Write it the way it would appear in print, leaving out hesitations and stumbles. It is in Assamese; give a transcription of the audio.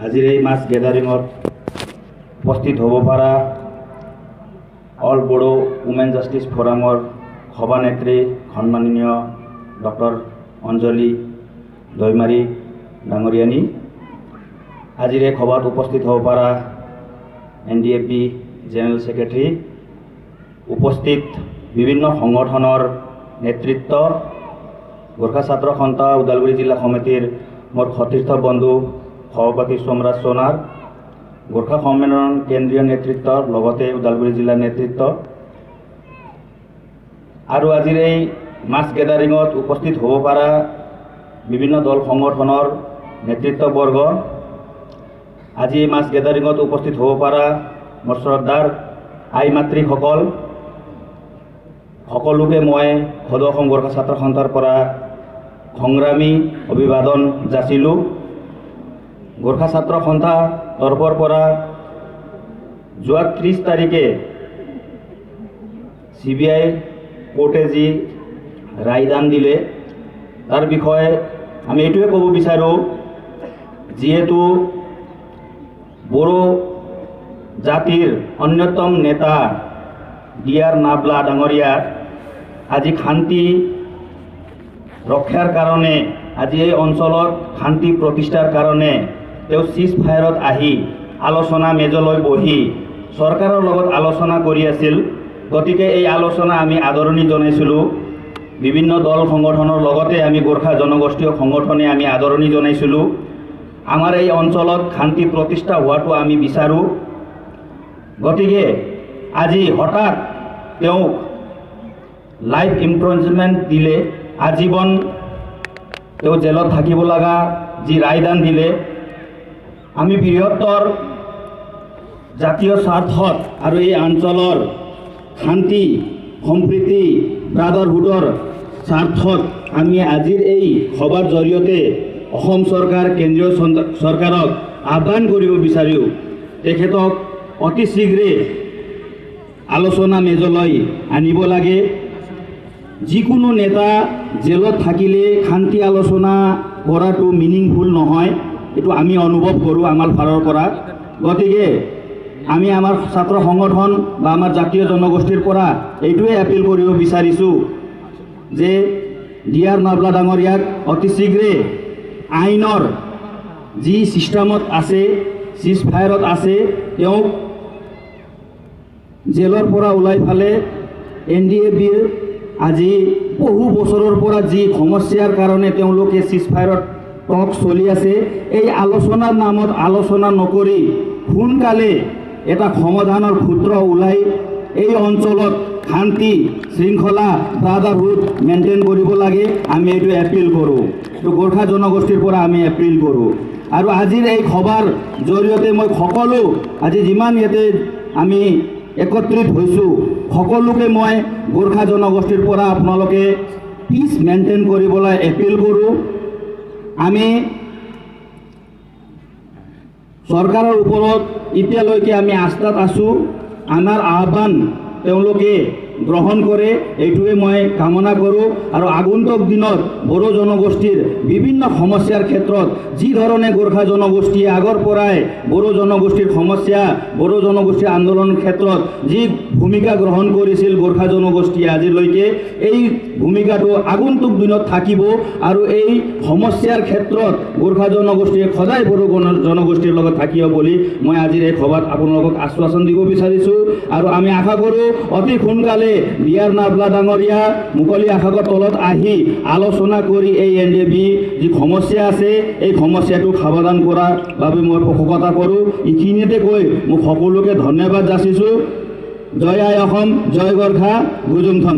আজিৰ এই মাছ গেদাৰিঙত উপস্থিত হ'ব পৰা অল বড়ো উমেন জাষ্টিছ ফৰামৰ সভানেত্ৰী সন্মাননীয় ডক্টৰ অঞ্জলি দৈমাৰী ডাঙৰীয়ানী, আজিৰ এই সভাত উপস্থিত হ'ব পৰা NDAP জেনেৰেল ছেক্ৰেটাৰী, উপস্থিত বিভিন্ন সংগঠনৰ নেতৃত্ব, গোৰ্খা ছাত্ৰ সন্থা ওদালগুৰি জিলা সমিতিৰ মোৰ সতীৰ্থ বন্ধু সভাপতি সোমৰাজ সোণাৰ, গোৰ্খা সন্মিলন কেন্দ্ৰীয় নেতৃত্বৰ লগতে ওদালগুৰি জিলাৰ নেতৃত্ব আৰু আজিৰ এই মাছ গেদাৰিঙত উপস্থিত হ'ব পৰা বিভিন্ন দল সংগঠনৰ নেতৃত্ববৰ্গ, আজি এই মাছ গেদাৰিঙত উপস্থিত হ'ব পৰা মোৰ শ্ৰদ্ধাৰ আই মাতৃসকল, সকলোকে মই সদৌ অসম গোৰ্খা ছাত্ৰ সন্থাৰ পৰা সংগ্ৰামী অভিবাদন যাচিলোঁ। গোৰ্খা ছাত্ৰ সন্থা তৰফৰ পৰা যোৱা 30 তাৰিখে CBI কোৰ্টে যি ৰায়দান দিলে তাৰ বিষয়ে আমি এইটোৱে ক'ব বিচাৰোঁ, যিহেতু বড়ো জাতিৰ অন্যতম নেতা DR নাবলা ডাঙৰীয়া আজি শান্তি ৰক্ষাৰ কাৰণে, আজি এই অঞ্চলত শান্তি প্ৰতিষ্ঠাৰ কাৰণে তেওঁ চিজ ফায়াৰত আহি আলোচনা মেজলৈ বহি চৰকাৰৰ লগত আলোচনা কৰি আছিল। গতিকে এই আলোচনা আমি আদৰণি জনাইছিলোঁ। বিভিন্ন দল সংগঠনৰ লগতে আমি গোৰ্খা জনগোষ্ঠীয় সংগঠনে আমি আদৰণি জনাইছিলোঁ। আমাৰ এই অঞ্চলত শান্তি প্ৰতিষ্ঠা হোৱাটো আমি বিচাৰোঁ। গতিকে আজি হঠাৎ তেওঁক লাইফ ইমপ্ৰিজনমেণ্ট দিলে, আজীৱন তেওঁ জেলত থাকিব লগা যি ৰায়দান দিলে, আমি বৃহত্তৰ জাতীয় স্বাৰ্থত আৰু এই অঞ্চলৰ শান্তি সম্প্ৰীতি ব্ৰাদাৰহুডৰ স্বাৰ্থত আমি আজিৰ এই সভাৰ জৰিয়তে অসম চৰকাৰ কেন্দ্ৰীয় চৰকাৰক আহ্বান কৰিব বিচাৰোঁ, তেখেতক অতি শীঘ্ৰে আলোচনা মেজলৈ আনিব লাগে। যিকোনো নেতা জেলত থাকিলে শান্তি আলোচনা কৰাটো মিনিংফুল নহয়, এইটো আমি অনুভৱ কৰোঁ আমাৰ ফালৰ পৰা। গতিকে আমি আমাৰ ছাত্ৰ সংগঠন বা আমাৰ জাতীয় জনগোষ্ঠীৰ পৰা এইটোৱে এপিল কৰিব বিচাৰিছোঁ যে DR নাবলা ডাঙৰীয়াক অতি শীঘ্ৰে আইনৰ যি ছিষ্টেমত আছে, চিজ ফায়াৰত আছে, তেওঁক জেলৰ পৰা ওলাই ফালে NDAPৰ আজি বহু বছৰৰ পৰা যি সমস্যাৰ কাৰণে তেওঁলোকে চিজ ফায়াৰত টক চলি আছে, এই আলোচনাৰ নামত আলোচনা নকৰি সোনকালে এটা সমাধানৰ সূত্ৰ ওলাই এই অঞ্চলত শান্তি শৃংখলা ব্ৰাদাৰহুড মেইনটেইন কৰিব লাগে, আমি এইটো এপিল কৰোঁ। তো গোৰ্খা জনগোষ্ঠীৰ পৰা আমি এপিল কৰোঁ। আৰু আজিৰ এই সভাৰ জৰিয়তে মই সকলো আজি যিমান ইয়াতে আমি একত্ৰিত হৈছোঁ সকলোকে মই গোৰ্খা জনগোষ্ঠীৰ পৰা আপোনালোকে পিচ মেইনটেইন কৰিবলৈ এপিল কৰোঁ। আমি চৰকাৰৰ ওপৰত এতিয়ালৈকে আমি আস্থাত আছোঁ, আমাৰ আহ্বান তেওঁলোকে গ্ৰহণ কৰে, এইটোৱে মই কামনা কৰোঁ। আৰু আগন্তুক দিনত বড়ো জনগোষ্ঠীৰ বিভিন্ন সমস্যাৰ ক্ষেত্ৰত যি ধৰণে গোৰ্খা জনগোষ্ঠীয়ে আগৰ পৰাই বড়ো জনগোষ্ঠীৰ সমস্যা, বড়ো জনগোষ্ঠীৰ আন্দোলনৰ ক্ষেত্ৰত যি ভূমিকা গ্ৰহণ কৰিছিল গোৰ্খা জনগোষ্ঠীয়ে আজিলৈকে, এই ভূমিকাটো আগন্তুক দিনত থাকিব। আৰু এই সমস্যাৰ ক্ষেত্ৰত গোৰ্খা জনগোষ্ঠীয়ে সদায় বড়ো জনগোষ্ঠীৰ লগত থাকিব বুলি মই আজিৰ এই সভাত আপোনালোকক আশ্বাসন দিব বিচাৰিছোঁ। আৰু আমি আশা কৰোঁ অতি সোনকালে DR নাবলা ডাঙৰীয়া মুকলি আকাশৰ তলত আহি আলোচনা কৰি এই NDAP যি সমস্যা আছে এই সমস্যাটো সমাধান কৰাৰ বাবে মই পোষকতা কৰোঁ। এইখিনিতে কৈ মোক সকলোকে ধন্যবাদ যাচিছোঁ। জয় আই অসম, জয় গোৰ্খা, গুজুংথন।